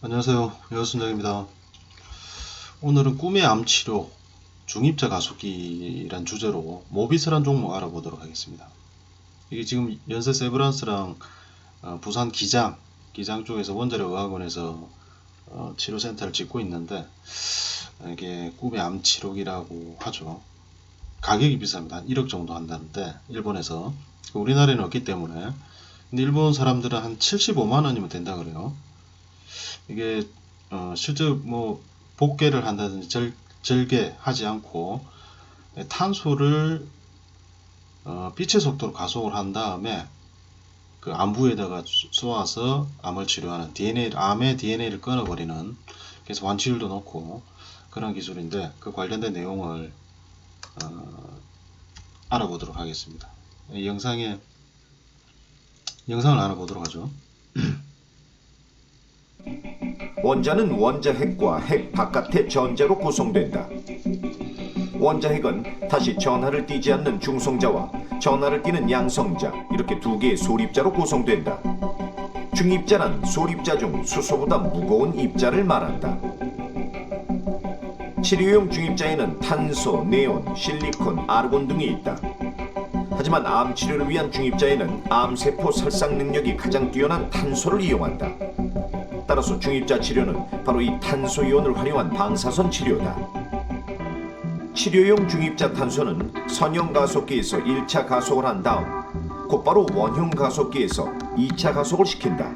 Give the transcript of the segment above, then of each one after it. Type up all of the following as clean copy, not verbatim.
안녕하세요. 여순장입니다. 오늘은 꿈의 암치료, 중입자 가속기란 주제로 모비스란 종목 알아보도록 하겠습니다. 이게 지금 연세 세브란스랑 부산 기장 쪽에서 원자력 의학원에서 치료센터를 짓고 있는데, 이게 꿈의 암치료기라고 하죠. 가격이 비쌉니다. 한 1억 정도 한다는데 일본에서, 우리나라에는 없기 때문에. 근데 일본 사람들은 한 75만원이면 된다 그래요. 이게 실제 뭐 복개를 한다든지 절개하지 않고 탄소를 빛의 속도로 가속을 한 다음에 그 암부에다가 쏘아서 암을 치료하는 암의 DNA를 끊어버리는, 그래서 완치율도 높고 그런 기술인데, 그 관련된 내용을 알아보도록 하겠습니다. 영상을 알아보도록 하죠. 원자는 원자핵과 핵 바깥의 전자로 구성된다. 원자핵은 다시 전하를 띠지 않는 중성자와 전하를 띠는 양성자, 이렇게 두 개의 소립자로 구성된다. 중입자는 소립자 중 수소보다 무거운 입자를 말한다. 치료용 중입자에는 탄소, 네온, 실리콘, 아르곤 등이 있다. 하지만 암 치료를 위한 중입자에는 암세포 살상 능력이 가장 뛰어난 탄소를 이용한다. 따라서 중입자 치료는 바로 이 탄소이온을 활용한 방사선 치료다. 치료용 중입자 탄소는 선형 가속기에서 1차 가속을 한 다음 곧바로 원형 가속기에서 2차 가속을 시킨다.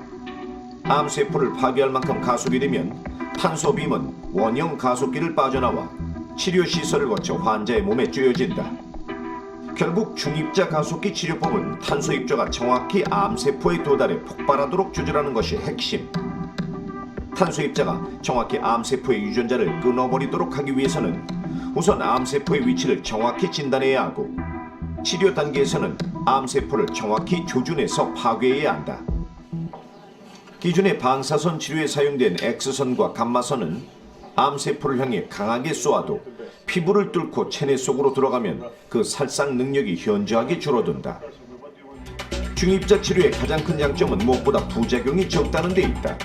암세포를 파괴할 만큼 가속이 되면 탄소빔은 원형 가속기를 빠져나와 치료시설을 거쳐 환자의 몸에 쬐어진다. 결국 중입자 가속기 치료법은 탄소 입자가 정확히 암세포에 도달해 폭발하도록 조절하는 것이 핵심. 탄소 입자가 정확히 암세포의 유전자를 끊어버리도록 하기 위해서는 우선 암세포의 위치를 정확히 진단해야 하고, 치료 단계에서는 암세포를 정확히 조준해서 파괴해야 한다. 기존의 방사선 치료에 사용된 X선과 감마선은 암세포를 향해 강하게 쏘아도 피부를 뚫고 체내 속으로 들어가면 그 살상 능력이 현저하게 줄어든다. 중입자 치료의 가장 큰 장점은 무엇보다 부작용이 적다는 데 있다.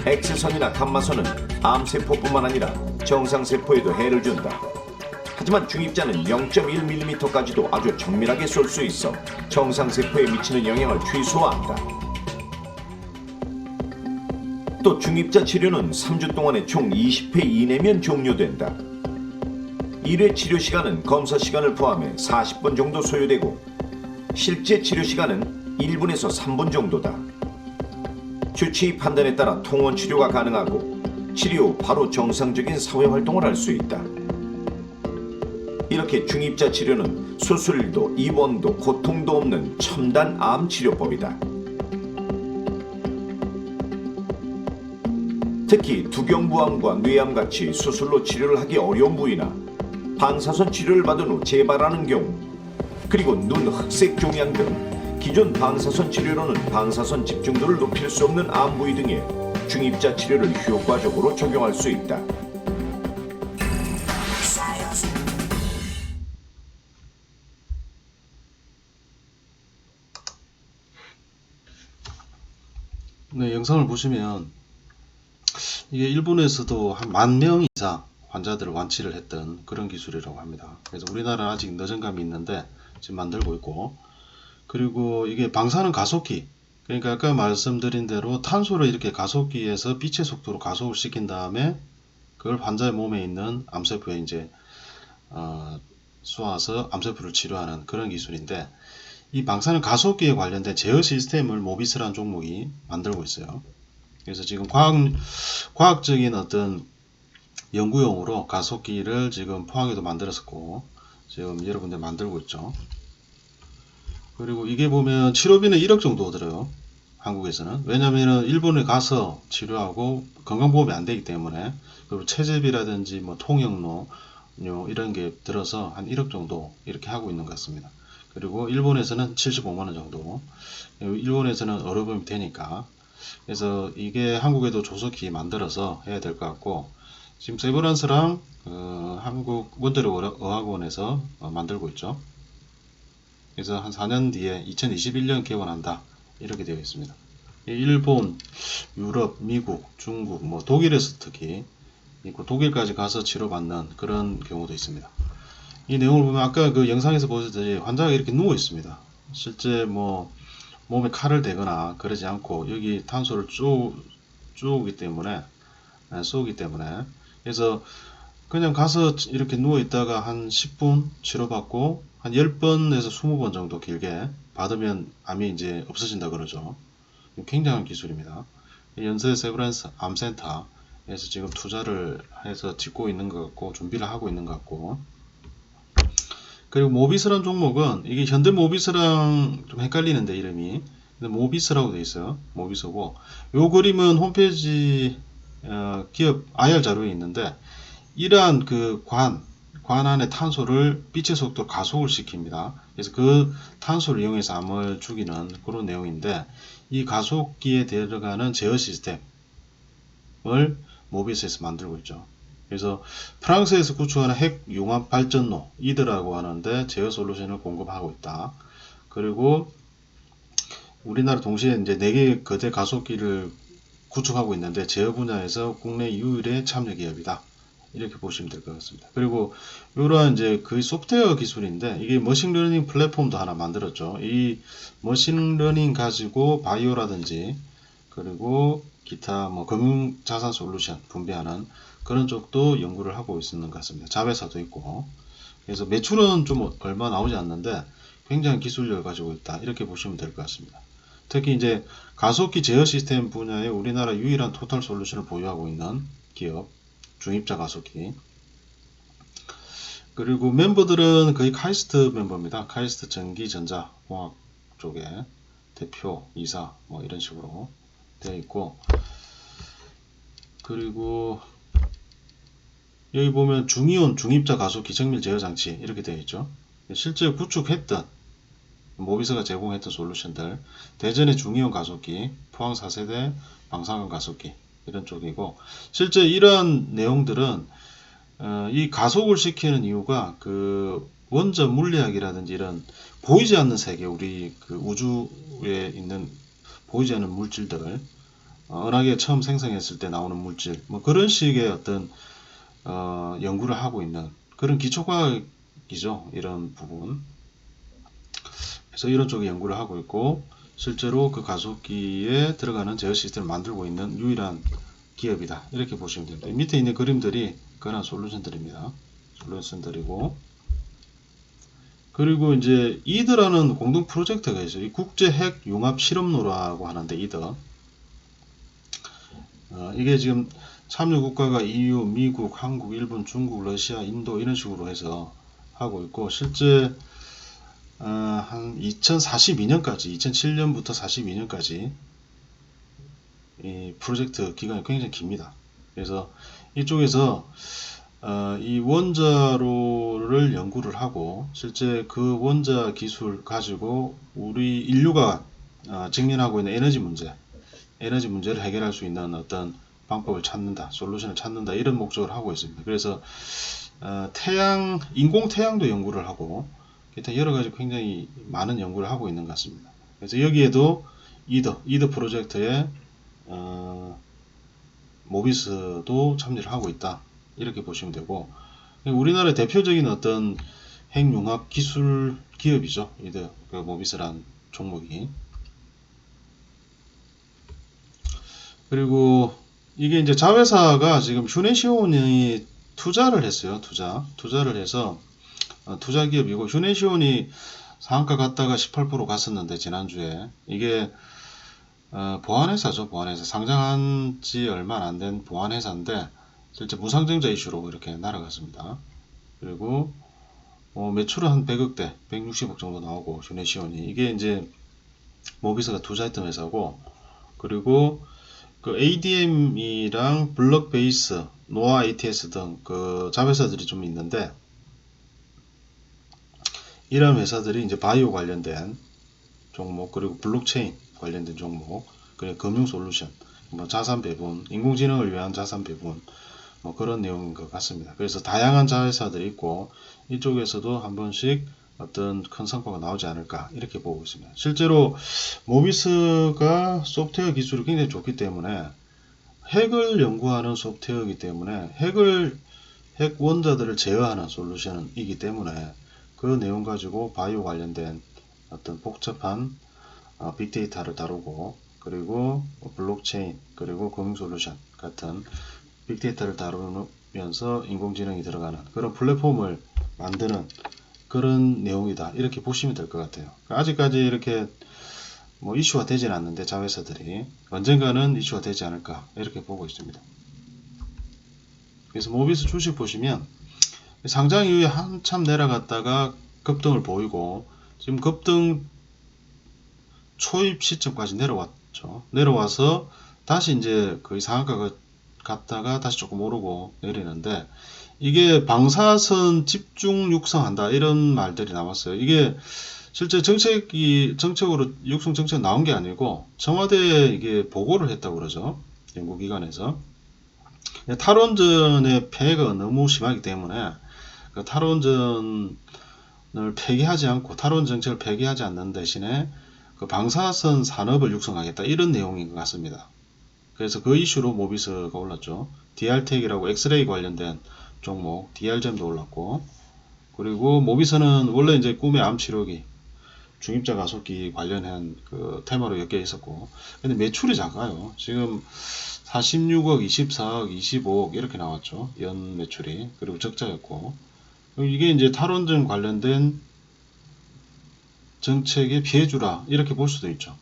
X선이나 감마선은 암세포뿐만 아니라 정상세포에도 해를 준다. 하지만 중입자는 0.1mm까지도 아주 정밀하게 쏠 수 있어 정상세포에 미치는 영향을 최소화한다. 또 중입자 치료는 3주 동안에 총 20회 이내면 종료된다. 1회 치료 시간은 검사 시간을 포함해 40분 정도 소요되고, 실제 치료 시간은 1분에서 3분 정도다. 주치의 판단에 따라 통원 치료가 가능하고 치료 후 바로 정상적인 사회활동을 할 수 있다. 이렇게 중입자 치료는 수술도 입원도 고통도 없는 첨단 암 치료법이다. 특히 두경부암과 뇌암같이 수술로 치료를 하기 어려운 부위나 방사선 치료를 받은 후 재발하는 경우, 그리고 눈 흑색 종양 등 기존 방사선 치료로는 방사선 집중도를 높일 수 없는 암 부위 등에 중입자 치료를 효과적으로 적용할 수 있다. 네, 영상을 보시면 이게 일본에서도 한 10,000명 이상 환자들을 완치를 했던 그런 기술이라고 합니다. 그래서 우리나라는 아직 늦은 감이 있는데 지금 만들고 있고, 그리고 이게 방사능 가속기, 그러니까 아까 말씀드린 대로 탄소를 이렇게 가속기에서 빛의 속도로 가속을 시킨 다음에 그걸 환자의 몸에 있는 암세포에 이제 쏘아서 암세포를 치료하는 그런 기술인데, 이 방사능 가속기에 관련된 제어 시스템을 모비스라는 종목이 만들고 있어요. 그래서 지금 과학적인 어떤 연구용으로 가속기를 지금 포항에도 만들었었고 지금 여러분들 만들고 있죠. 그리고 이게 보면 치료비는 1억 정도 들어요, 한국에서는. 왜냐면은 일본에 가서 치료하고 건강보험이 안 되기 때문에. 그리고 체재비라든지 뭐 통역료 이런 게 들어서 한 1억 정도 이렇게 하고 있는 것 같습니다. 그리고 일본에서는 75만원 정도. 일본에서는 어려움이 되니까. 그래서 이게 한국에도 조속히 만들어서 해야 될 것 같고, 지금 세브란스랑 한국 원자력 의학원에서 만들고 있죠. 그래서 한 4년 뒤에 2021년 개원한다, 이렇게 되어 있습니다. 일본, 유럽, 미국, 중국, 뭐 독일에서 특히 있고 독일까지 가서 치료받는 그런 경우도 있습니다. 이 내용을 보면 아까 그 영상에서 보셨듯이 환자가 이렇게 누워 있습니다. 실제 뭐 몸에 칼을 대거나 그러지 않고 여기 탄소를 쏘기 때문에 그래서 그냥 가서 이렇게 누워 있다가 한 10분 치료받고 한 10번에서 20번 정도 길게 받으면 암이 이제 없어진다 그러죠. 굉장한 기술입니다. 연세 세브란스 암센터에서 지금 투자를 해서 짓고 있는 것 같고 준비를 하고 있는 것 같고, 그리고 모비스란 종목은 이게 현대 모비스랑 좀 헷갈리는데 이름이, 근데 모비스라고 되어 있어요. 모비스고 요 그림은 홈페이지 기업 IR 자료에 있는데, 이러한 그 관 안에 탄소를 빛의 속도로 가속을 시킵니다. 그래서 그 탄소를 이용해서 암을 죽이는 그런 내용인데, 이 가속기에 들어가는 제어 시스템을 모비스에서 만들고 있죠. 그래서 프랑스에서 구축하는 핵 융합 발전로 이드라고 하는데 제어 솔루션을 공급하고 있다. 그리고 우리나라 동시에 이제 4개 거대 가속기를 구축하고 있는데 제어 분야에서 국내 유일의 참여 기업이다. 이렇게 보시면 될 것 같습니다. 그리고 이러한 이제 그 소프트웨어 기술인데, 이게 머신러닝 플랫폼도 하나 만들었죠. 이 머신러닝 가지고 바이오라든지 그리고 기타 뭐 금융 자산 솔루션 분배하는 그런 쪽도 연구를 하고 있는 것 같습니다. 자회사도 있고. 그래서 매출은 좀 얼마 나오지 않는데 굉장한 기술력을 가지고 있다. 이렇게 보시면 될 것 같습니다. 특히 이제 가속기 제어 시스템 분야에 우리나라 유일한 토탈 솔루션을 보유하고 있는 기업, 중입자 가속기. 그리고 멤버들은 거의 카이스트 멤버입니다. 카이스트 전기전자공학 쪽에 대표, 이사 뭐 이런 식으로 되어 있고, 그리고 여기 보면 중이온 중입자 가속기 정밀 제어 장치 이렇게 되어 있죠. 실제 구축했던 모비스가 제공했던 솔루션들, 대전의 중이온 가속기, 포항 4세대 방사선 가속기 이런 쪽이고, 실제 이러한 내용들은 이 가속을 시키는 이유가 그 원자 물리학이라든지 이런 보이지 않는 세계, 우리 그 우주에 있는 보이지 않는 물질들, 은하계 처음 생성했을 때 나오는 물질, 뭐 그런 식의 어떤 연구를 하고 있는 그런 기초과학이죠. 이런 부분. 그래서 이런 쪽에 연구를 하고 있고, 실제로 그 가속기에 들어가는 제어 시스템을 만들고 있는 유일한 기업이다. 이렇게 보시면 됩니다. 밑에 있는 그림들이 그런 솔루션들입니다. 솔루션들이고, 그리고 이제 이드라는 공동 프로젝트가 있어요. 이 국제 핵 융합 실험로라고 하는데, 이드. 이게 지금 참여 국가가 EU, 미국, 한국, 일본, 중국, 러시아, 인도 이런 식으로 해서 하고 있고, 실제 한 2042년까지, 2007년부터 42년까지 이 프로젝트 기간이 굉장히 깁니다. 그래서 이쪽에서 이 원자로를 연구를 하고, 실제 그 원자 기술 가지고 우리 인류가 직면하고 있는 에너지 문제를 해결할 수 있는 어떤 방법을 찾는다, 솔루션을 찾는다, 이런 목적을 하고 있습니다. 그래서 인공 태양도 연구를 하고, 기타 여러 가지 굉장히 많은 연구를 하고 있는 것 같습니다. 그래서 여기에도 이더 프로젝트에 모비스도 참여를 하고 있다. 이렇게 보시면 되고, 우리나라의 대표적인 어떤 핵융합 기술 기업이죠. 이더 그 모비스란 종목이. 그리고 이게 이제 자회사가 지금 휴네시온이 투자를 했어요. 투자를 해서 투자 기업이고, 휴네시온이 상한가 갔다가 18% 갔었는데 지난주에 이게 보안회사죠. 보안회사 상장한 지 얼마 안 된 보안회사인데 실제 무상증자 이슈로 이렇게 날아갔습니다. 그리고 매출은 한 100억대 160억 정도 나오고, 휴네시온이 이게 이제 모비스가 투자했던 회사고, 그리고 그 ADM이랑 블록베이스, 노아 ATS 등 그 자회사들이 좀 있는데, 이런 회사들이 이제 바이오 관련된 종목, 그리고 블록체인 관련된 종목, 그리고 금융 솔루션, 뭐 자산 배분, 인공지능을 위한 자산 배분, 뭐 그런 내용인 것 같습니다. 그래서 다양한 자회사들이 있고, 이쪽에서도 한 번씩 어떤 큰 성과가 나오지 않을까 이렇게 보고 있습니다. 실제로 모비스가 소프트웨어 기술이 굉장히 좋기 때문에 핵을 연구하는 소프트웨어이기 때문에 핵 원자들을 제어하는 솔루션이기 때문에 그 내용 가지고 바이오 관련된 어떤 복잡한 빅데이터를 다루고 그리고 블록체인 그리고 금융 솔루션 같은 빅데이터를 다루면서 인공지능이 들어가는 그런 플랫폼을 만드는 그런 내용이다 이렇게 보시면 될 것 같아요. 아직까지 이렇게 뭐 이슈화 되지는 않는데 자회사들이 언젠가는 이슈화 되지 않을까 이렇게 보고 있습니다. 그래서 모비스 주식 보시면 상장 이후에 한참 내려갔다가 급등을 보이고 지금 급등 초입 시점까지 내려왔죠. 내려와서 다시 이제 거의 상한가가 갔다가 다시 조금 오르고 내리는데 이게 방사선 집중 육성한다 이런 말들이 나왔어요. 이게 실제 정책으로 육성 정책 나온 게 아니고 청와대에 이게 보고를 했다고 그러죠. 연구기관에서. 탈원전의 폐해가 너무 심하기 때문에 그 탈원전을 폐기하지 않고 탈원전 정책을 폐기하지 않는 대신에 그 방사선 산업을 육성하겠다 이런 내용인 것 같습니다. 그래서 그 이슈로 모비스가 올랐죠. DR텍이라고 엑스레이 관련된 종목 DR잼도 올랐고 그리고 모비스는 원래 이제 꿈의 암 치료기 중입자 가속기 관련한 그 테마로 엮여 있었고 근데 매출이 작아요. 지금 46억, 24억, 25억 이렇게 나왔죠. 연 매출이. 그리고 적자였고 이게 이제 탈원전 관련된 정책의 피해주라 이렇게 볼 수도 있죠.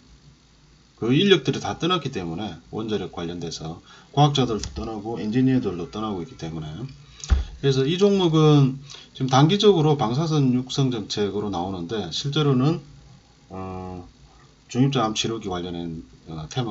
그 인력들이 다 떠났기 때문에 원자력 관련돼서 과학자들도 떠나고 엔지니어들도 떠나고 있기 때문에 그래서 이 종목은 지금 단기적으로 방사선 육성 정책으로 나오는데 실제로는 중입자 암 치료기 관련된 테마